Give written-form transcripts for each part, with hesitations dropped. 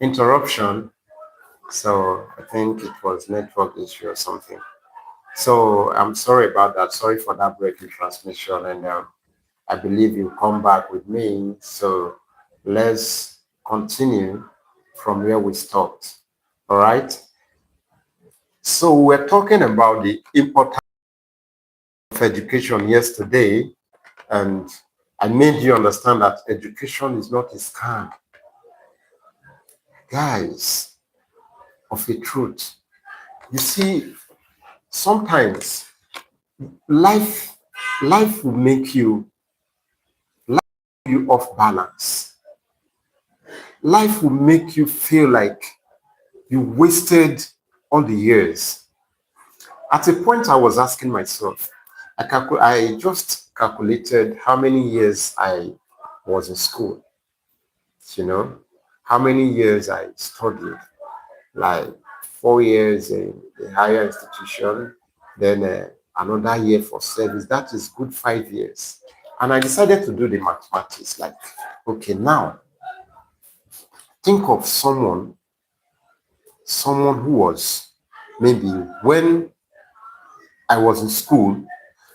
interruption. So I think it was network issue or something. So I'm sorry about that. Sorry for that break in transmission. And I believe you come back with me. So let's continue from where we stopped. All right. So we're talking about the importance of education yesterday, and I made you understand that education is not a scam. Guys, of a truth. You see, sometimes life life will make you off balance. Life will make you feel like you wasted all the years. At a point, I was asking myself, I just calculated how many years I was in school, you know, how many years I studied, like 4 years in a higher institution, then another year for service. That is good 5 years. And I decided to do the mathematics, like, okay, now think of someone who was maybe when I was in school,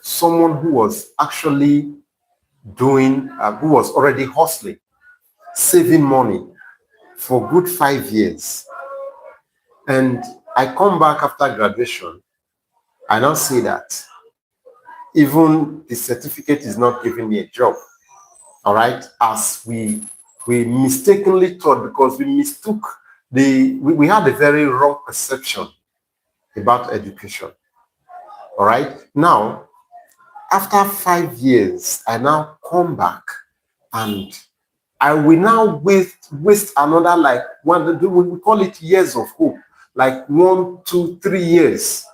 someone who was actually who was already hustling, saving money for good 5 years. And I come back after graduation, I now say that even the certificate is not giving me a job. All right, as we mistakenly thought, because we mistook we had a very wrong perception about education. All right, now after 5 years, I now come back and I will now waste another, like one, we call it years of hope, like 1, 2, 3 years.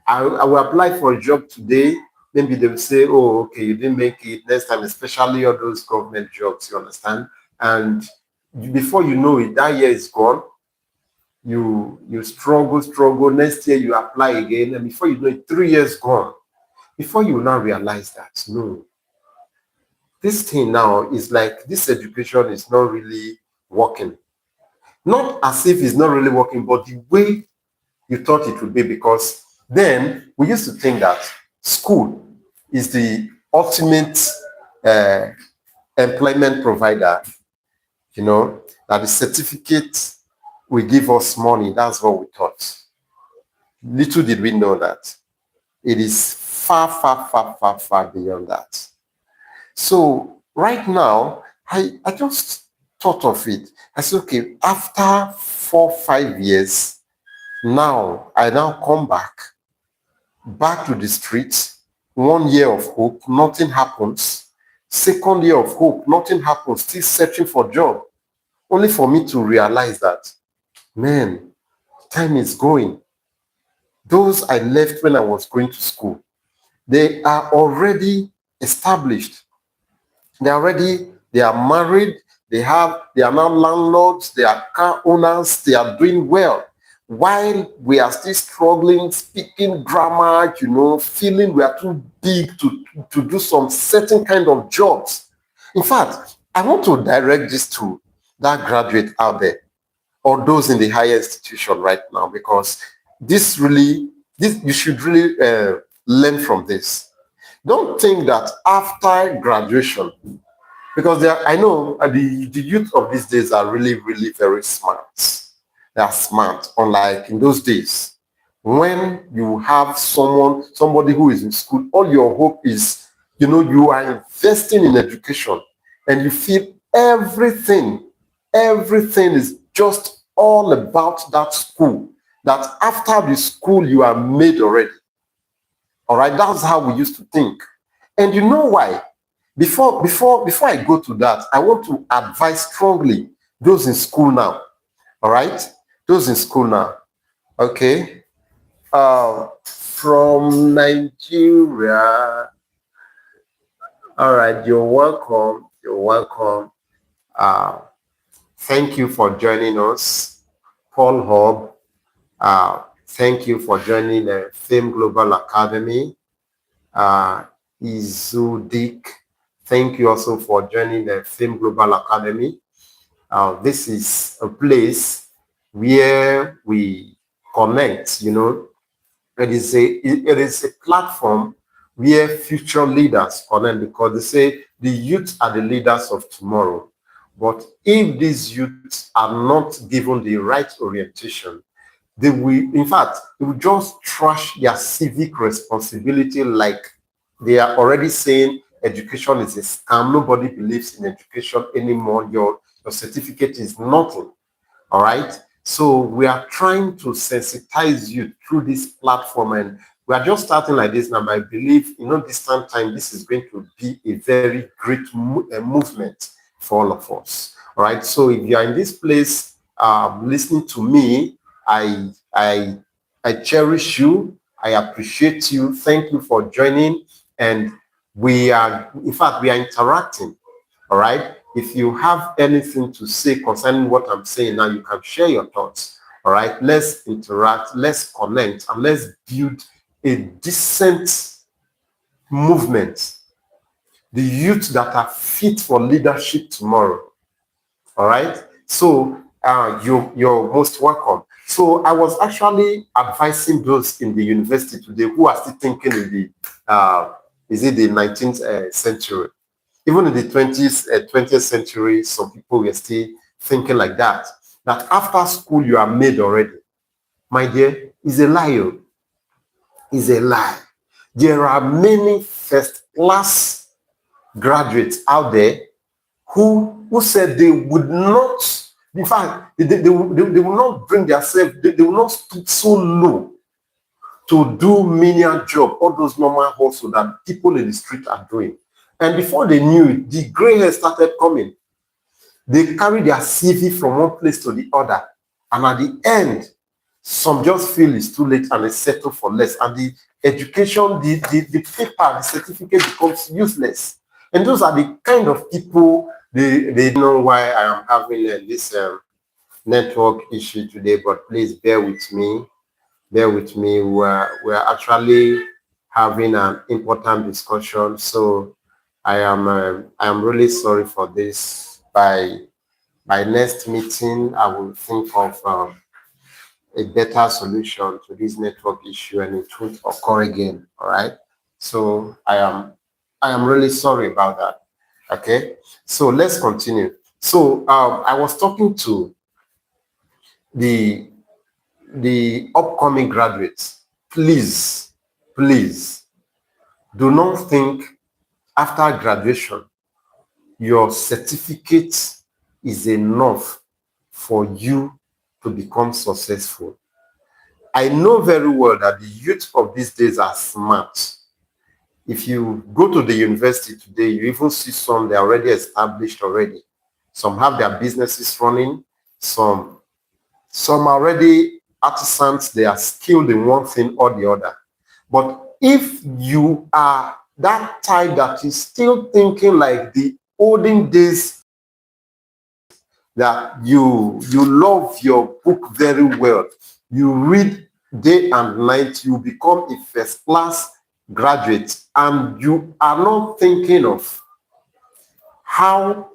I will apply for a job today. Maybe they will say, oh, okay, you didn't make it next time, especially all those government jobs, you understand? And before you know it, that year is gone. You struggle. Next year you apply again, and before you know it, 3 years gone. Before you now realize that, no, this thing now is like this education is not really working. Not as if it's not really working, but the way you thought it would be, because then we used to think that school is the ultimate uh, employment provider, that the certificate will give us money. That's what we thought. Little did we know that it is far, far, far, far, far beyond that. So right now, I just thought of it. I said, okay, after 4, 5 years, now I now come back to the streets. 1 year of hope, nothing happens. Second year of hope, nothing happens. Still searching for job, only for me to realize that, man, time is going. Those I left when I was going to school, they are already established. They are married. They are now landlords. They are car owners. They are doing well. While we are still struggling, speaking grammar, feeling we are too big to do some certain kind of jobs. In fact, I want to direct this to that graduate out there or those in the higher institution right now, because you should really learn from this. Don't think that after graduation, because I know the youth of these days are really, really very smart. They are smart, unlike in those days. When you have somebody who is in school, all your hope is, you are investing in education, and you feel everything is just all about that school. That after the school, you are made already. All right, that's how we used to think. And you know why? Before I go to that, I want to advise strongly those in school now. All right, those in school now. Okay, from Nigeria. All right, you're welcome. You're welcome. Thank you for joining us, Paul Hobb. Thank you for joining the Fame Global Academy. Izudik, Thank you also for joining the Fame Global Academy. This is a place where we connect, it is a platform where future leaders connect, because they say the youth are the leaders of tomorrow. But if these youths are not given the right orientation, they will, in fact, they will just trash their civic responsibility, like they are already saying education is a scam. Nobody believes in education anymore. Your certificate is nothing. All right. So we are trying to sensitize you through this platform, and we are just starting like this now. I believe, distant time, this is going to be a very great movement for all of us. All right. So if you are in this place, listening to me, I cherish you. I appreciate you. Thank you for joining. And in fact, we are interacting. All right. If you have anything to say concerning what I'm saying now, you can share your thoughts. All right. Let's interact, let's connect, and let's build a decent movement. The youth that are fit for leadership tomorrow. All right. So you're most welcome. So I was actually advising those in the university today who are still thinking in the is it the 19th century. Even in the 20th century, some people were still thinking like that. That after school you are made already. My dear, is a lie. Is a lie. There are many first-class graduates out there who said they would not, in fact, they will not bring themselves, they will not stoop so low to do menial job, all those normal hustle that people in the street are doing. And before they knew it, the gray hair started coming. They carry their CV from one place to the other. And at the end, some just feel it's too late and they settle for less. And the education, the paper, the certificate becomes useless. And those are the kind of people, they know why I am having this network issue today, but please bear with me. Bear with me. We're actually having an important discussion. So I am really sorry for this. By next meeting, I will think of a better solution to this network issue, and it won't occur again. All right. So I am really sorry about that. Okay. So let's continue. So I was talking to the upcoming graduates. Please do not think after graduation your certificate is enough for you to become successful. I know very well that the youth of these days are smart. If you go to the university today, you even see some, they're already established already. Some have their businesses running. Some are already artisans. They are skilled in one thing or the other. But if you are that type that is still thinking like the olden days, that you love your book very well, you read day and night, you become a first-class graduate, and you are not thinking of how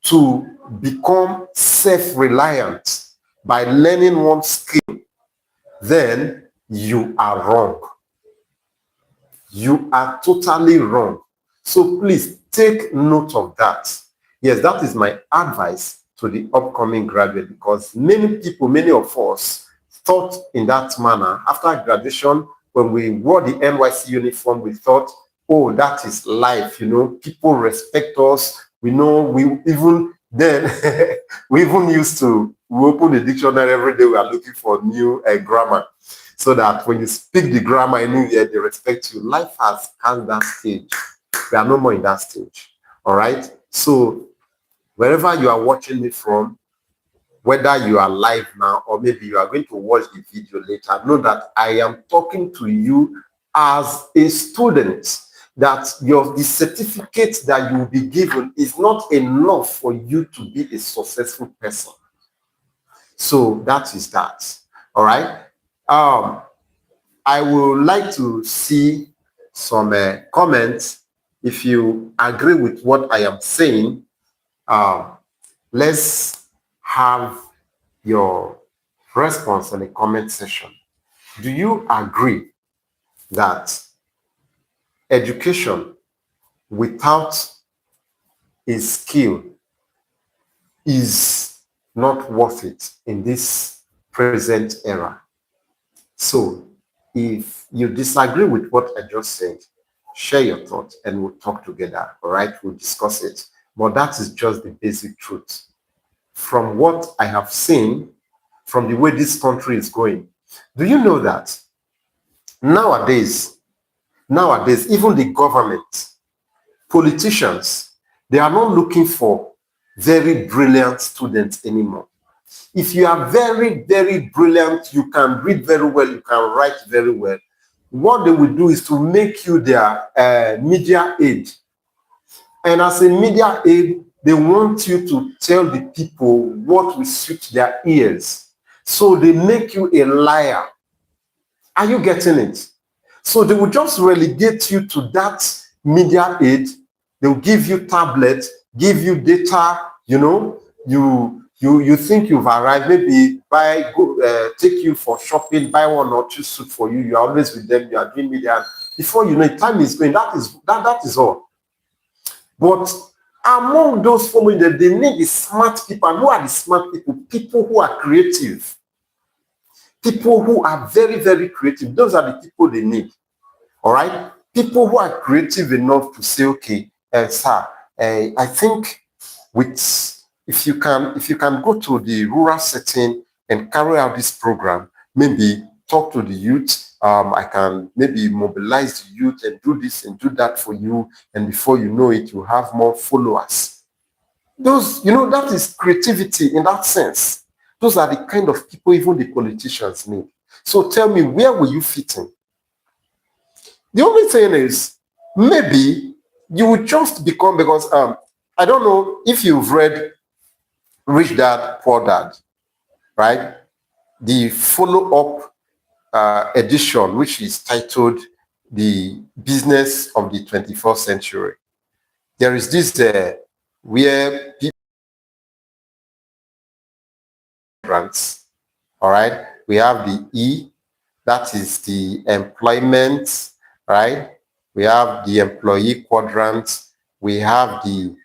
to become self-reliant by learning one skill, then you are wrong. You are totally wrong. So please take note of that. Yes, that is my advice to the upcoming graduate, because many people, many of us thought in that manner. After graduation, when we wore the NYC uniform, we thought, oh, that is life, people respect us. We know, we even then, we even used to, we open the dictionary every day, we are looking for new grammar, so that when you speak the grammar anywhere, they respect you. Life has passed that stage. We are no more in that stage. All right? So wherever you are watching me from, whether you are live now or maybe you are going to watch the video later, know that I am talking to you as a student, that the certificate that you will be given is not enough for you to be a successful person. So that is that. All right? I would like to see some comments if you agree with what I am saying, let's have your response in the comment section. Do you agree that education without a skill is not worth it in this present era? So if you disagree with what I just said, share your thoughts and we'll talk together. All right, we'll discuss it. But that is just the basic truth. From what I have seen, from the way this country is going, do you know that nowadays, even the government, politicians, they are not looking for very brilliant students anymore. If you are very, very brilliant, you can read very well, you can write very well, what they will do is to make you their media aid. And as a media aid, they want you to tell the people what will suit their ears. So they make you a liar. Are you getting it? So they will just relegate you to that media aid. They'll give you tablet, give you data, you think you've arrived, maybe take you for shopping, buy one or two suit for you. You're always with them, you are doing media. Before you know it, time is going. That is all. But among those following them, they need the smart people. And who are the smart people? People who are creative. People who are very, very creative. Those are the people they need. All right? People who are creative enough to say, okay, sir, I think if you can go to the rural setting and carry out this program, maybe talk to the youth. I can maybe mobilize the youth and do this and do that for you. And before you know it, you have more followers. That is creativity in that sense. Those are the kind of people even the politicians need. So tell me, where will you fit in? The only thing is, maybe you will just become, because I don't know if you've read Rich Dad, Poor Dad, right? The follow-up edition, which is titled The Business of the 21st Century. There is this where people grants, all right? We have the E, that is the employment, right? We have the employee quadrant. We have the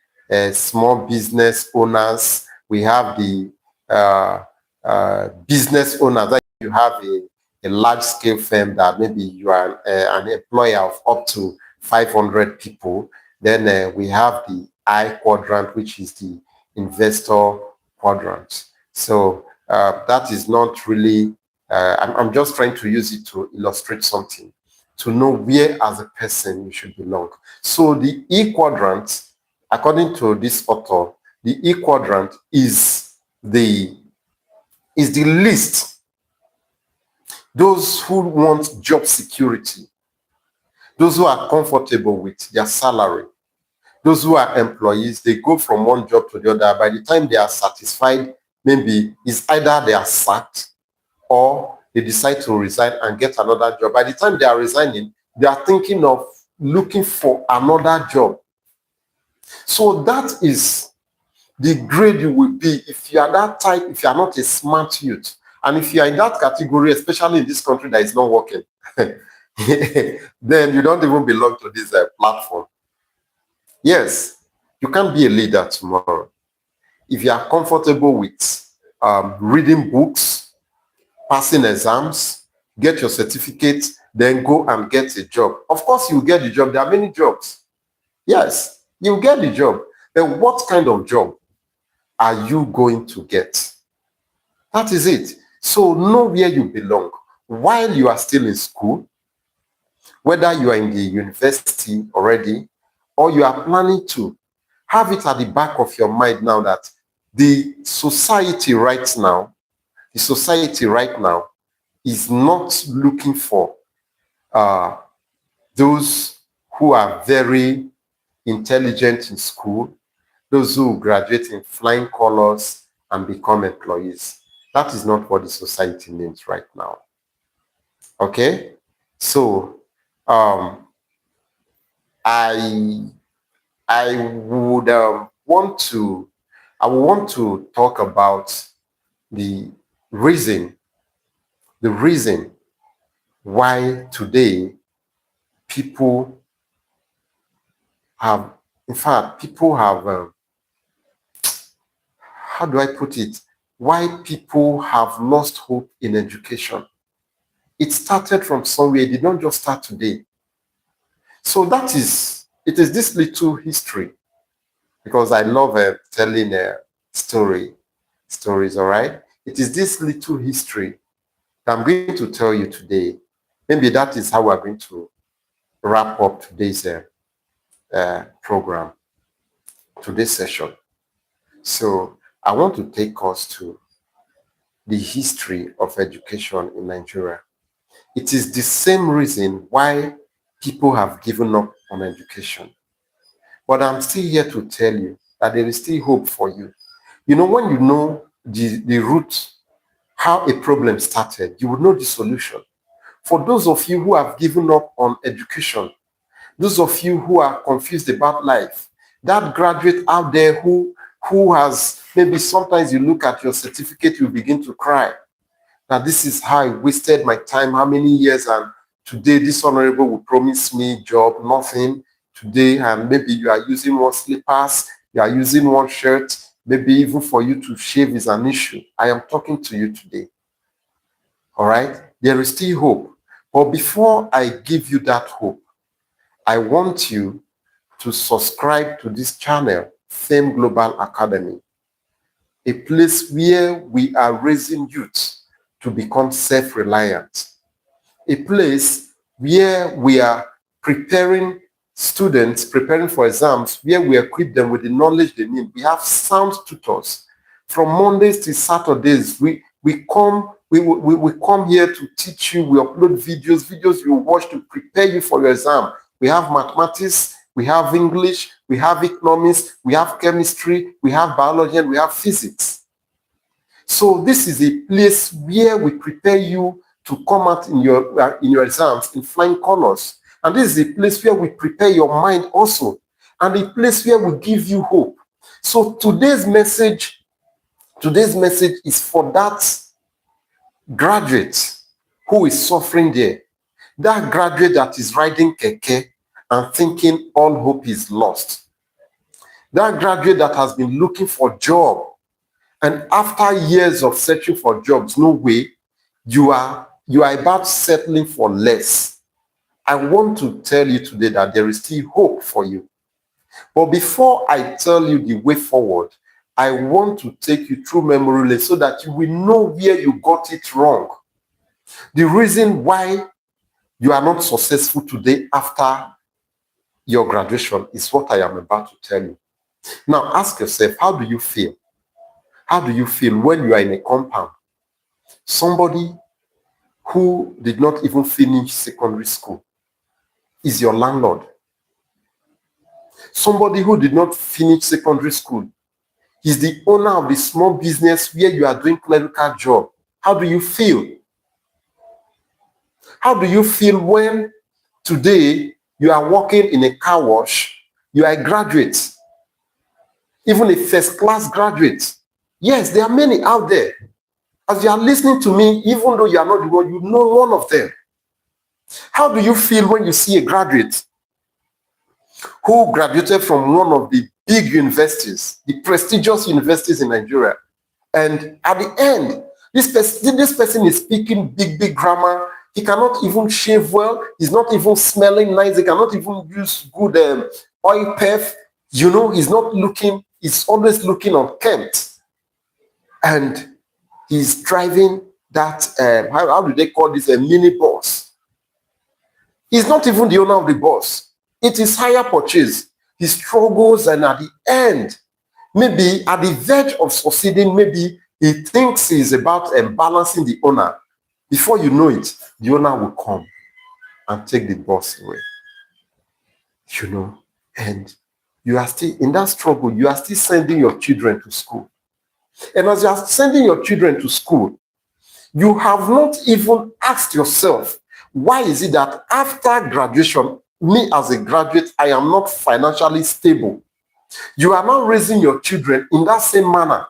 small business owners. We have the business owners. That you have a large-scale firm that maybe you are an employer of up to 500 people. Then we have the I quadrant, which is the investor quadrant. So that is not really, I'm just trying to use it to illustrate something, to know where as a person you should belong. So the E quadrant, according to this author, the E quadrant is the least. Those who want job security, those who are comfortable with their salary, those who are employees, they go from one job to the other. By the time they are satisfied, maybe it's either they are sacked or they decide to resign and get another job. By the time they are resigning, they are thinking of looking for another job. So that is the grade you will be if you are that type, if you are not a smart youth. And if you are in that category, especially in this country that is not working, then you don't even belong to this platform. Yes, you can't be a leader tomorrow. If you are comfortable with reading books, passing exams, get your certificate, then go and get a job. Of course, you get the job. There are many jobs. Yes, you get the job. Then what kind of job are you going to get? That is it. So know where you belong while you are still in school, whether you are in the university already or you are planning to. Have it at the back of your mind now that the society right now is not looking for those who are very intelligent in school, those who graduate in flying colors and become employees. That is not what the society needs right now. Okay? So, I I would want to talk about the reason the reason why today people have, in fact, people have, how do I put it? Why people have lost hope in education. It started from somewhere. It did not just start today. So it is this little history, because I love telling stories, all right? It is this little history that I'm going to tell you today. Maybe that is how we're going to wrap up today's program, today's session. So I want to take us to the history of education in Nigeria. It is the same reason why people have given up on education. But I'm still here to tell you that there is still hope for you. You know, when you know the root, how a problem started, you will know the solution. For those of you who have given up on education, those of you who are confused about life, that graduate out there who has, maybe sometimes you look at your certificate, you begin to cry. Now, this is how I wasted my time, how many years, and today this honorable will promise me job, nothing. Today, and maybe you are using one slippers, you are using one shirt, maybe even for you to shave is an issue. I am talking to you today. All right? There is still hope. But before I give you that hope, I want you to subscribe to this channel, Fame Global Academy, a place where we are raising youth to become self-reliant, a place where we are preparing students, preparing for exams, where we equip them with the knowledge they need. We have sound tutors. From Mondays to Saturdays, we come here to teach you. We upload videos you watch to prepare you for your exam. We have mathematics, we have English, we have economics, we have chemistry, we have biology, and we have physics. So this is a place where we prepare you to come out in your exams in flying colors. And this is a place where we prepare your mind also, and a place where we give you hope. So today's message is for that graduate who is suffering there, that graduate that is riding keke and thinking all hope is lost, that graduate that has been looking for a job, and after years of searching for jobs, no way, you are about settling for less. I want to tell you today that there is still hope for you. But before I tell you the way forward, I want to take you through memory lane so that you will know where you got it wrong. The reason why you are not successful today after your graduation is what I am about to tell you. Now ask yourself, how do you feel? How do you feel when you are in a compound? Somebody who did not even finish secondary school is your landlord. Somebody who did not finish secondary school is the owner of the small business where you are doing clerical job. How do you feel? How do you feel when today you are working in a car wash, you are a graduate, even a first-class graduate? Yes, there are many out there. As you are listening to me, even though you are not the one, you know one of them. How do you feel when you see a graduate who graduated from one of the big universities, the prestigious universities in Nigeria, and at the end, this person is speaking big grammar. He cannot even shave well. He's not even smelling nice. He cannot even use good oil perf. You know, he's always looking unkempt. And he's driving that, how do they call this, a mini bus. He's not even the owner of the bus. It is hire purchase. He struggles, and at the end, maybe at the verge of succeeding, maybe he thinks he's about balancing the owner. Before you know it, the owner will come and take the bus away. You know, and you are still in that struggle. You are still sending your children to school. And as you are sending your children to school, you have not even asked yourself, why is it that after graduation, me as a graduate, I am not financially stable. You are now raising your children in that same manner.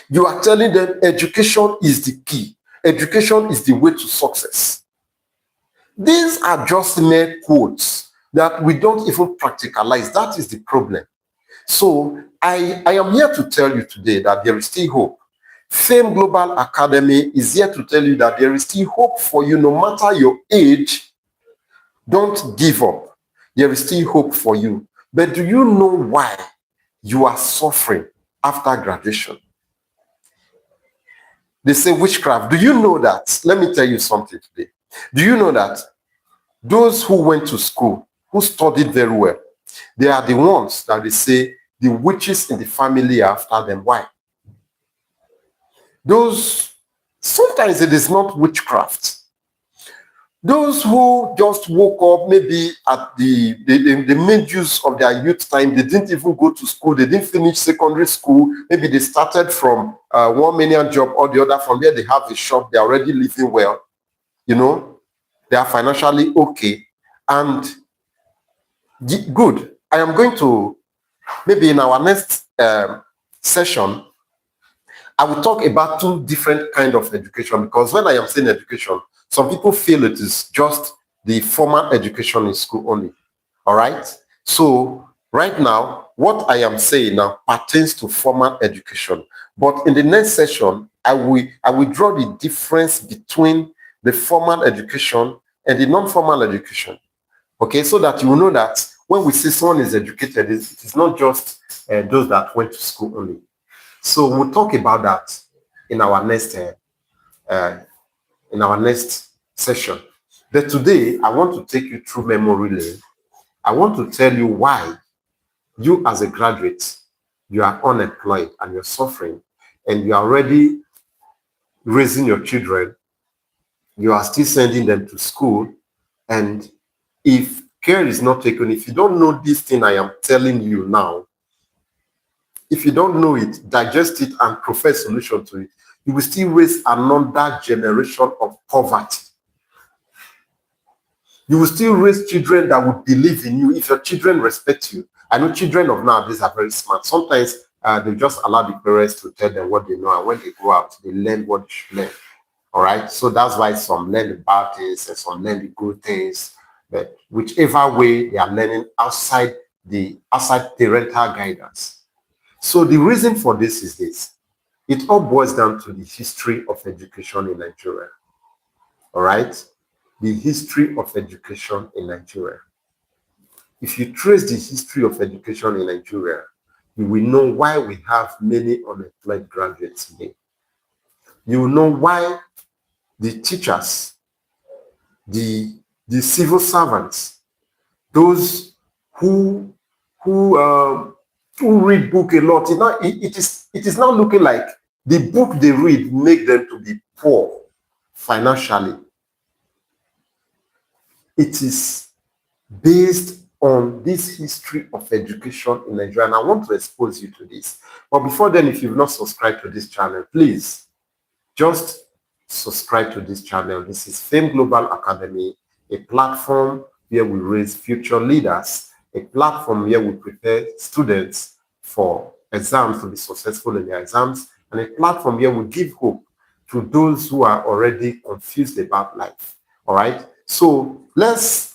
You are telling them education is the key. Education is the way to success. These are just mere quotes that we don't even practicalize. That is the problem. So I am here to tell you today that there is still hope. Fame Global Academy is here to tell you that there is still hope for you no matter your age. Don't give up. There is still hope for you. But do you know why you are suffering after graduation? They say witchcraft. Do you know that? Let me tell you something today. Do you know that those who went to school, who studied very well, they are the ones that they say the witches in the family are after them. Why? Sometimes it is not witchcraft. Those who just woke up maybe at the made use of their youth time, they didn't even go to school, they didn't finish secondary school, maybe they started from one million job or the other, from where they have a shop, they're already living well, they are financially okay, and good. I am going to, maybe in our next session, I will talk about two different kinds of education, because when I am saying education, some people feel it is just the formal education in school only. All right. So right now, what I am saying now pertains to formal education. But in the next session, I will draw the difference between the formal education and the non-formal education. Okay, so that you will know that when we say someone is educated, it is not just those that went to school only. So we'll talk about that in our next session. But today, I want to take you through memory lane. I want to tell you why you as a graduate, you are unemployed and you're suffering, and you are already raising your children. You are still sending them to school. And if care is not taken, if you don't know this thing I am telling you now, if you don't know it, digest it and profess solution to it, you will still raise another generation of poverty. You will still raise children that will believe in you if your children respect you. I know children of nowadays are very smart. Sometimes they just allow the parents to tell them what they know, and when they go out, they learn what they should learn. All right. So that's why some learn the bad things and some learn the good things. But whichever way they are learning outside parental guidance. So the reason for this is this. It all boils down to the history of education in Nigeria. All right. The history of education in Nigeria. If you trace the history of education in Nigeria, you will know why we have many unemployed graduates today. You will know why the teachers, the civil servants, those who read book a lot, it is now looking like the book they read make them to be poor financially. It is based on this history of education in Nigeria, and I want to expose you to this. But before then, if you've not subscribed to this channel, please just subscribe to this channel. This is Fame Global Academy, a platform where we raise future leaders, a platform where we prepare students for exams to be successful in their exams, and a platform where we give hope to those who are already confused about life. All right. So let's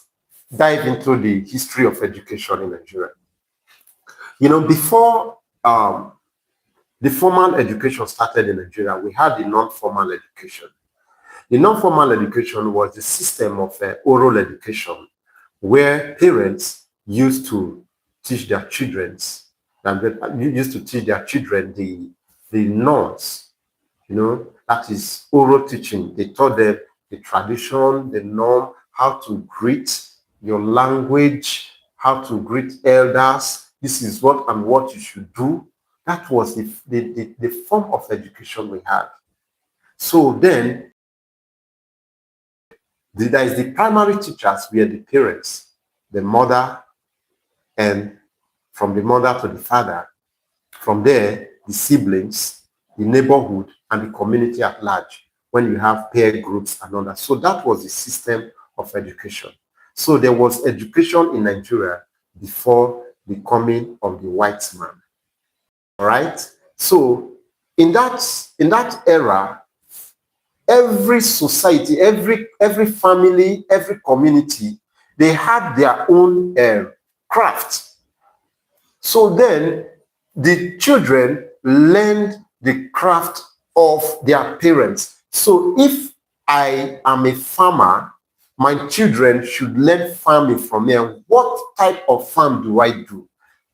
dive into the history of education in Nigeria. Before the formal education started in Nigeria, we had the non-formal education. The non-formal education was the system of oral education where parents used to teach their children, the norms, that is oral teaching. They taught them the tradition, the norm, how to greet, your language, how to greet elders. This is what and what you should do. That was the form of education we had. So then, there is the primary teachers were the parents, the mother, and from the mother to the father. From there, the siblings, the neighborhood, and the community at large, when you have peer groups and all that. So that was the system of education. So there was education in Nigeria before the coming of the white man. All right. So in that era, every society, every family, every community, they had their own craft. So then the children learned the craft of their parents. So if I am a farmer, my children should learn farming from me. What type of farm do I do?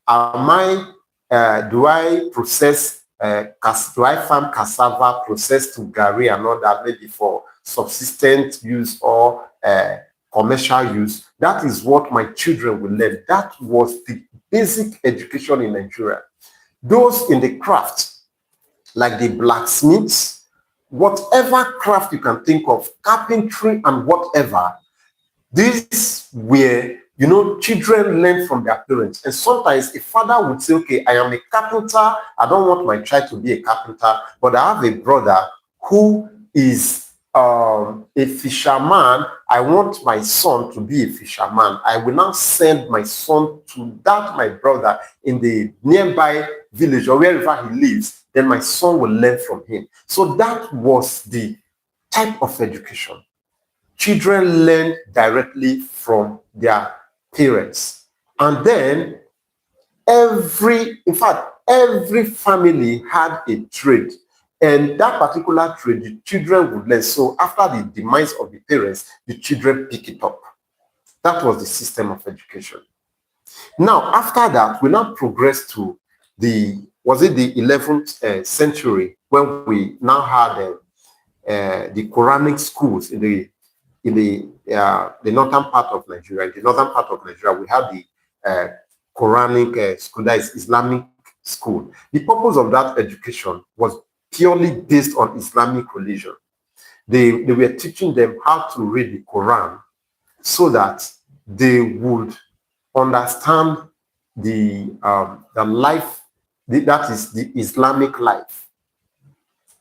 Do I process, do I farm cassava, process to gari and all that, maybe for subsistent use or commercial use? That is what my children will learn. That was the basic education in Nigeria. Those in the craft, like the blacksmiths, whatever craft you can think of, carpentry and whatever, these were, children learn from their parents. And sometimes a father would say, okay, I am a carpenter. I don't want my child to be a carpenter, but I have a brother who is a fisherman. I want my son to be a fisherman. I will now send my son to that my brother in the nearby village or wherever he lives. Then my son will learn from him. So that was the type of education. Children learn directly from their parents. And then every family had a trade. And that particular trade, the children would learn. So after the demise of the parents, the children pick it up. That was the system of education. Now, after that, we now progress to the 11th century, when we now had the Quranic schools in the northern part of Nigeria. In the northern part of Nigeria, we have the Quranic school, that is Islamic school. The purpose of that education was purely based on Islamic religion. They were teaching them how to read the Quran so that they would understand the life, that is the Islamic life.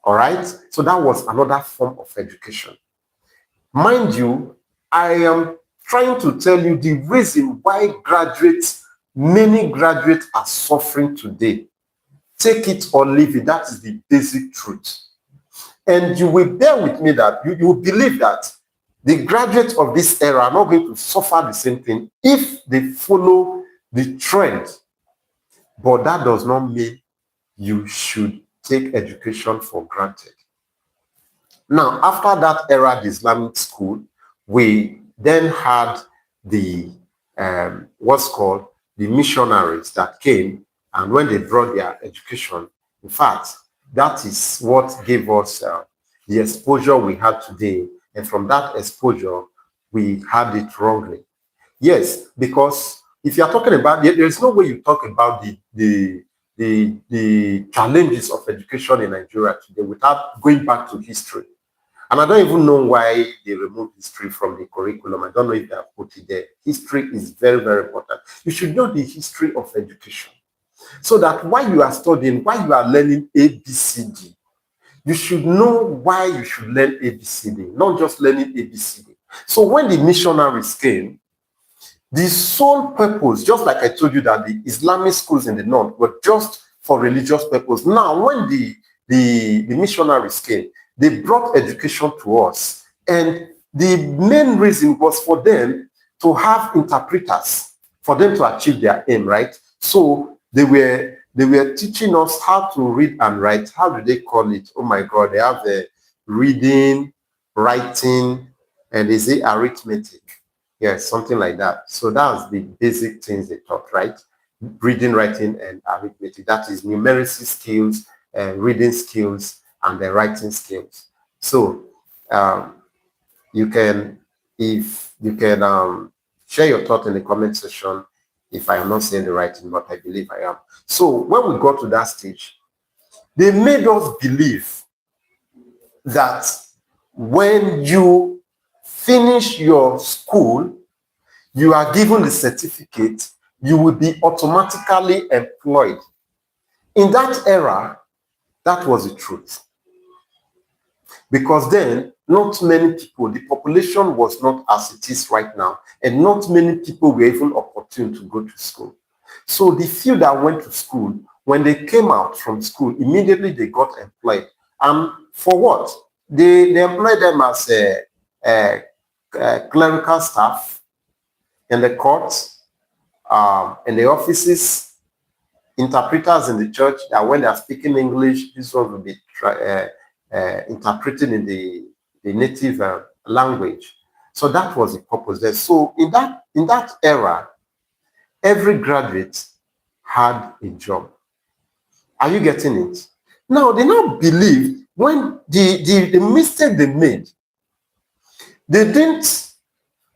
All right? So that was another form of education. Mind you, I am trying to tell you the reason why many graduates are suffering today. Take it or leave it. That is the basic truth. And you will bear with me that you will believe that the graduates of this era are not going to suffer the same thing if they follow the trend. But that does not mean you should take education for granted. Now, after that era, the Islamic school, we then had the what's called the missionaries that came, and when they brought their education, in fact, that is what gave us the exposure we have today. And from that exposure, we had it wrongly. Yes, because if you are talking about, there is no way you talk about the challenges of education in Nigeria today without going back to history. And I don't even know why they removed history from the curriculum. I don't know if they have put it there. History is very, very important. You should know the history of education, so that while you are studying, while you are learning ABCD, you should know why you should learn ABCD, not just learning ABCD. So when the missionaries came, the sole purpose, just like I told you that the Islamic schools in the north were just for religious purpose. Now, when the missionaries came, they brought education to us. And the main reason was for them to have interpreters, for them to achieve their aim, right? So they were teaching us how to read and write. How do they call it? Oh my God, they have the reading, writing, and they say arithmetic. Yes, something like that. So that's the basic things they taught, right? Reading, writing, and arithmetic. That is numeracy skills, reading skills, and the writing skills. So you can share your thought in the comment section if I am not saying the right thing, but I believe I am. So when we got to that stage, they made us believe that when you finish your school, you are given the certificate, you will be automatically employed. In that era, that was the truth. Because then, not many people, the population was not as it is right now, and not many people were even opportune to go to school. So the few that went to school, when they came out from school, immediately they got employed. And for what? They employed them as a clerical staff in the courts, in the offices, interpreters in the church, that when they are speaking English, this one will be interpreted in the native language. So that was the purpose there. So in that era, every graduate had a job. Are you getting it? Now, they now believe when the mistake they made, they didn't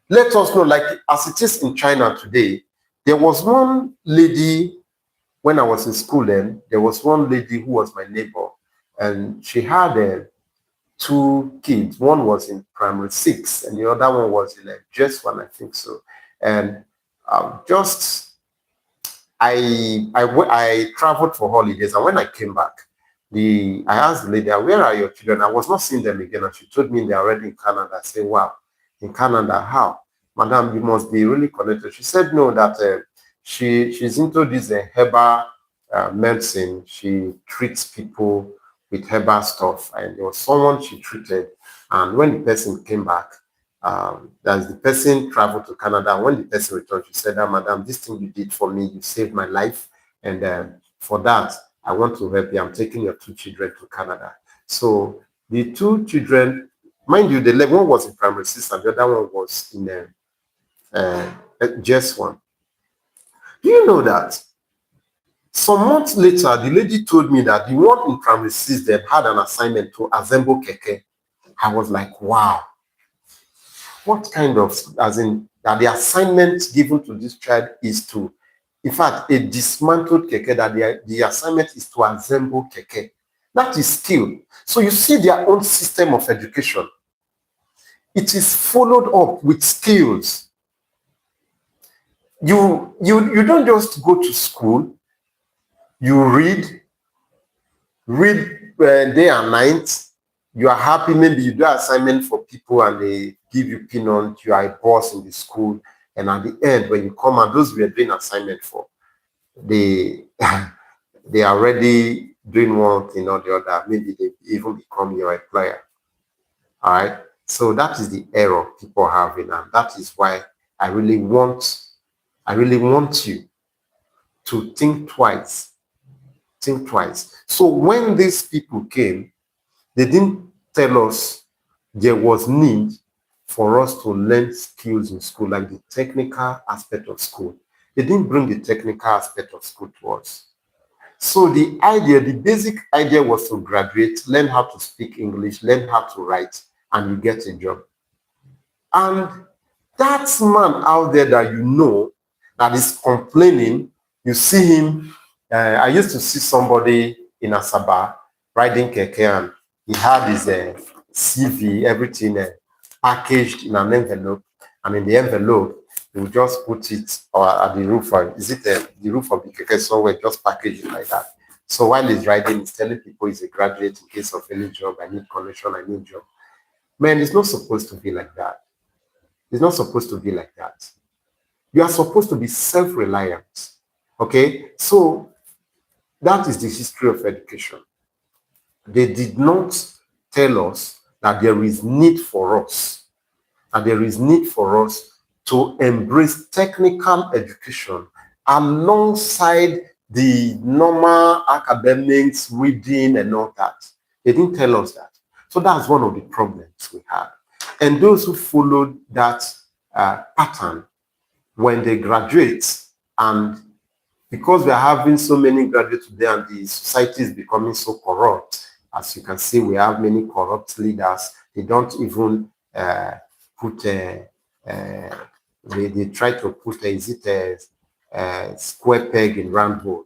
let us know, like as it is in China today. There was one lady, when I was in school then, there was one lady who was my neighbor, and she had two kids. One was in primary 6 and the other one was in just one, I think so. And I traveled for holidays, and when I came back, I asked the lady, "Where are your children?" I was not seeing them again, and she told me they're already in Canada. I said, "Wow, in Canada? How? Madam, you must be really connected." She said, "No, that she's into this herbal medicine. She treats people with herbal stuff, and there was someone she treated, and when the person came back, as the person traveled to Canada, and when the person returned, she said, Madam, this thing you did for me, you saved my life, and for that, I want to help you. I'm taking your 2 children to Canada." So the 2 children, mind you, the one was in primary 6 and the other one was in just one. Do you know that some months later, the lady told me that the one in primary 6 then had an assignment to assemble keke. I was like, wow. What kind of, as in, that the assignment given to this child is to, in fact, a dismantled keke, that the assignment is to assemble keke. That is skill. So you see their own system of education. It is followed up with skills. You don't just go to school, you read day and night. You are happy, maybe you do assignment for people and they give you peanuts, you are a boss in the school, and at the end, when you come out, those we are doing assignment for, they are already doing one thing or the other. Maybe they even become your employer. All right. So that is the error people have in, and that is why I really want you to think twice. Think twice. So when these people came, they didn't tell us there was need for us to learn skills in school, like the technical aspect of school. They didn't bring the technical aspect of school to us. So the basic idea was to graduate, learn how to speak English, learn how to write, and you get a job. And that man out there that you know that is complaining, you see him. I used to see somebody in Asaba riding keke, and he had his CV, everything packaged in an envelope, and in the envelope, he would just put it at the roof. Is it the roof of the keke somewhere? Just package it like that. So while he's riding, he's telling people he's a graduate in case of any job. I need connection, I need job. Man, it's not supposed to be like that. It's not supposed to be like that. You are supposed to be self-reliant. Okay? So that is the history of education. They did not tell us that there is need for us, to embrace technical education alongside the normal academics, reading, and all that. They didn't tell us that. So that's one of the problems we had. And those who followed that pattern, when they graduate, and because we are having so many graduates today and the society is becoming so corrupt, as you can see, we have many corrupt leaders. They don't even put they try to put a square peg in round hole,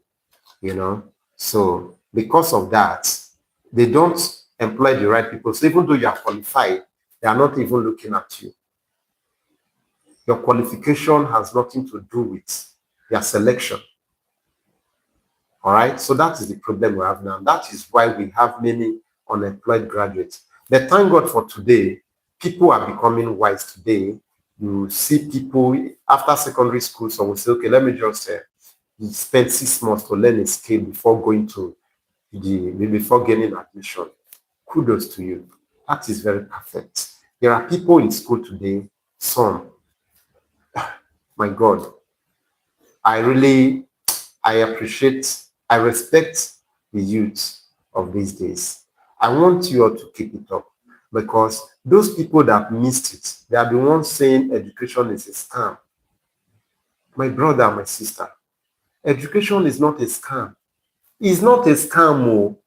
you know. So because of that, they don't employ the right people. So even though you are qualified, they are not even looking at you. Your qualification has nothing to do with your selection. All right. So that is the problem we have now. That is why we have many unemployed graduates. But thank God for today, people are becoming wise today. You see people after secondary school, so will say, okay, let me just spend 6 months to learn a skill before going to before getting admission. Kudos to you. That is very perfect. There are people in school today, some, my God, I appreciate, I respect the youth of these days. I want you all to keep it up because those people that missed it, they are the ones saying education is a scam. My brother, my sister, education is not a scam. It's not a scam. Oh.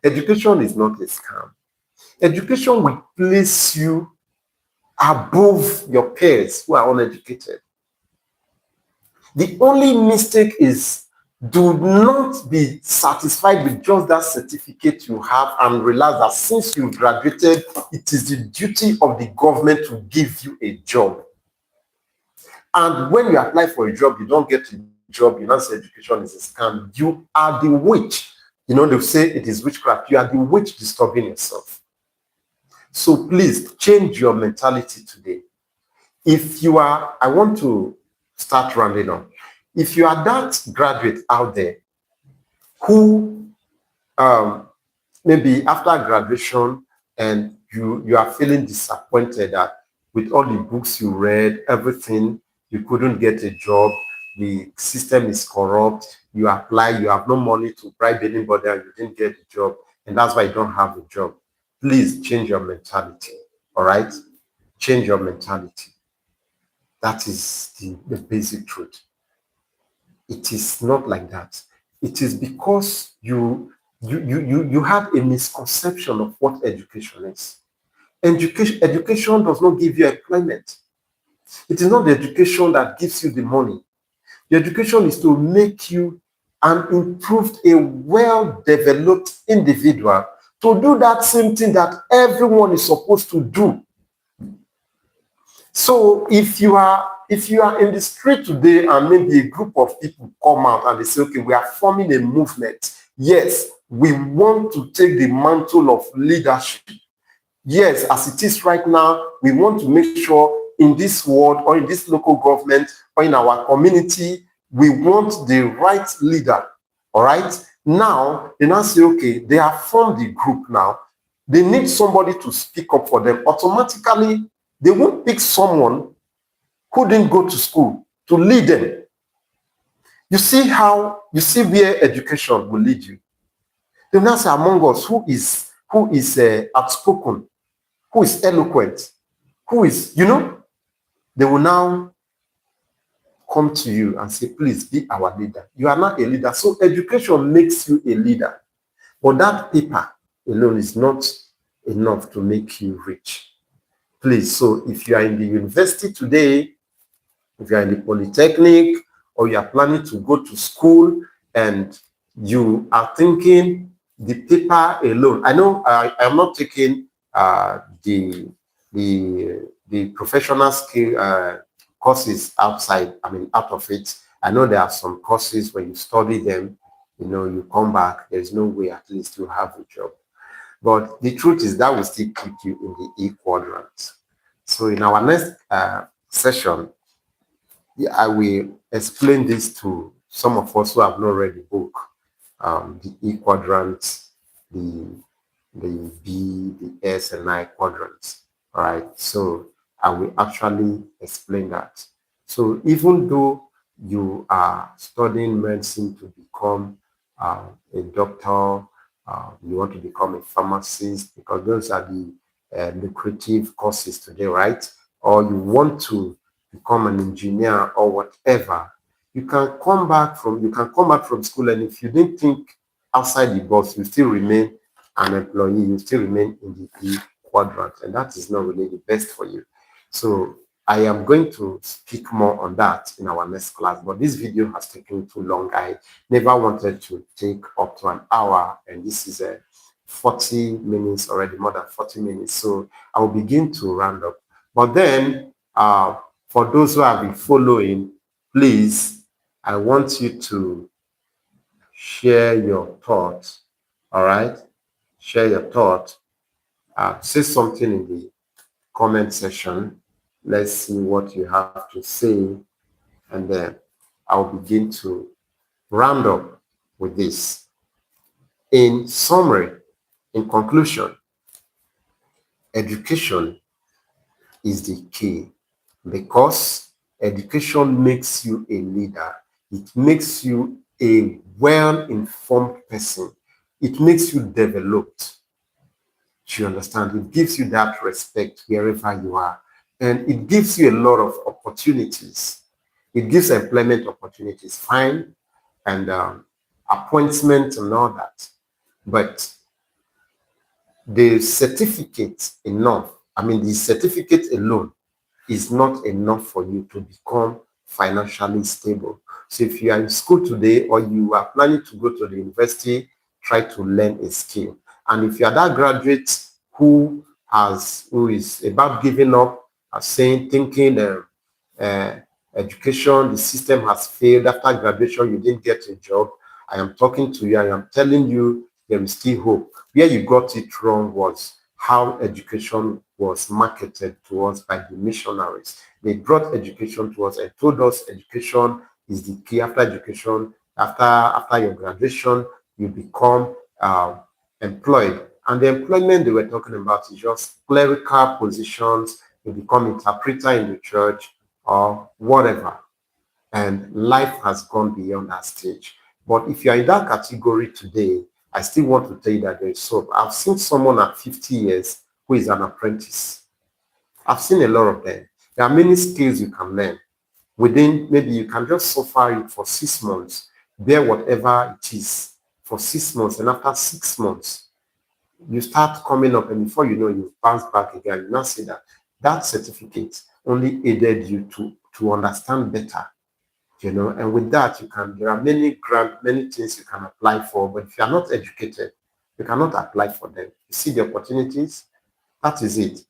Education is not a scam. Education will place you above your peers who are uneducated. The only mistake is do not be satisfied with just that certificate you have and realize that since you graduated, it is the duty of the government to give you a job. And when you apply for a job, you don't get a job, you don't say education is a scam. You are the witch. You know, they say it is witchcraft. You are the witch disturbing yourself. So please change your mentality today. If you are, I want to start rounding up. If you are that graduate out there who maybe after graduation and you are feeling disappointed that with all the books you read, everything, you couldn't get a job, the system is corrupt, you apply, you have no money to bribe anybody and you didn't get a job, and that's why you don't have a job. Please change your mentality, all right? Change your mentality. That is the basic truth. It is not like that. It is because you have a misconception of what education is. Education does not give you employment. It is not the education that gives you the money. The education is to make you an improved, a well-developed individual to do that same thing that everyone is supposed to do. So if you are in the street today and maybe a group of people come out and they say, okay, we are forming a movement. Yes, we want to take the mantle of leadership. Yes, as it is right now, we want to make sure in this world or in this local government or in our community, we want the right leader. All right. Now, they now say, okay, they have formed the group now. They need somebody to speak up for them. Automatically, they won't pick someone who didn't go to school to lead them. You see where education will lead you. They will now say among us who is outspoken, who is eloquent, who is, they will now come to you and say, please be our leader. You are not a leader. So education makes you a leader. But that paper alone is not enough to make you rich. Please, so if you are in the university today, if you are in the polytechnic, or you are planning to go to school and you are thinking the paper alone, I know I am not taking the professional skill courses outside, out of it. I know there are some courses when you study them, you come back, there's no way at least you have a job. But the truth is that will still keep you in the E quadrant. So in our next session, I will explain this to some of us who have not read the book, the E quadrant, the B, the S, and I quadrants. All right. So I will actually explain that. So even though you are studying medicine to become a doctor, you want to become a pharmacist, because those are the lucrative courses today, right? Or you want to become an engineer or whatever, you can come back from school, and if you didn't think outside the box, you still remain an employee, you still remain in the E quadrant, and that is not really the best for you. So I am going to speak more on that in our next class, but this video has taken too long. I never wanted to take up to an hour, and this is 40 minutes already, more than 40 minutes. So I will begin to round up. But then, for those who have been following, please, I want you to share your thoughts, all right? Share your thoughts say something in the comment section. Let's see what you have to say, and then I'll begin to round up with this. In summary, in conclusion, education is the key, because education makes you a leader. It makes you a well-informed person. It makes you developed. Do you understand? It gives you that respect wherever you are. And it gives you a lot of opportunities. It gives employment opportunities, fine, and appointment and all that. But the certificate the certificate alone is not enough for you to become financially stable. So if you are in school today, or you are planning to go to the university, try to learn a skill. And if you are that graduate who is about giving up, thinking education, the system has failed, after graduation you didn't get a job, I am talking to you, I am telling you there is still hope. Where you got it wrong was how education was marketed to us by the missionaries. They brought education to us and told us education is the key. After education, after your graduation, you become employed. And the employment they were talking about is just clerical positions. You become interpreter in the church or whatever. And life has gone beyond that stage. But if you are in that category today, I still want to tell you that there is hope. I've seen someone at 50 years who is an apprentice. I've seen a lot of them. There are many skills you can learn. Within, maybe you can just suffer it for 6 months, bear whatever it is for 6 months, and after 6 months, you start coming up, and before you know, you bounce back again. You now see that that certificate only aided you to understand better. And with that, there are many many things you can apply for, but if you are not educated, you cannot apply for them. You see the opportunities, that is it.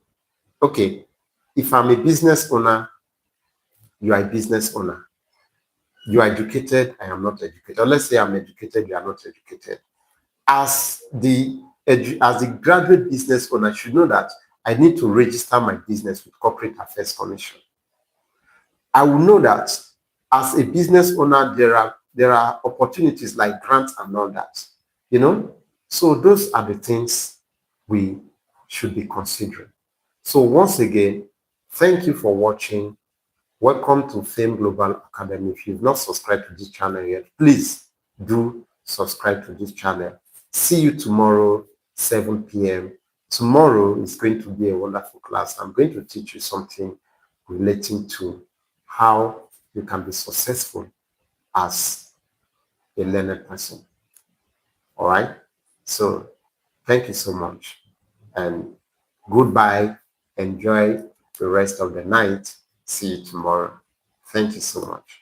Okay, if I'm a business owner, you are a business owner. You are educated, I am not educated. Or let's say I'm educated, you are not educated. As the graduate business owner, I should know that I need to register my business with Corporate Affairs Commission. I will know that as a business owner, there are opportunities like grants and all that. So those are the things we should be considering. So once again, thank you for watching. Welcome to Fame Global Academy. If you've not subscribed to this channel yet, please do subscribe to this channel. See you tomorrow, 7 p.m. Tomorrow is going to be a wonderful class. I'm going to teach you something relating to how you can be successful as a learned person. All right? So thank you so much, and goodbye. Enjoy the rest of the night. See you tomorrow. Thank you so much.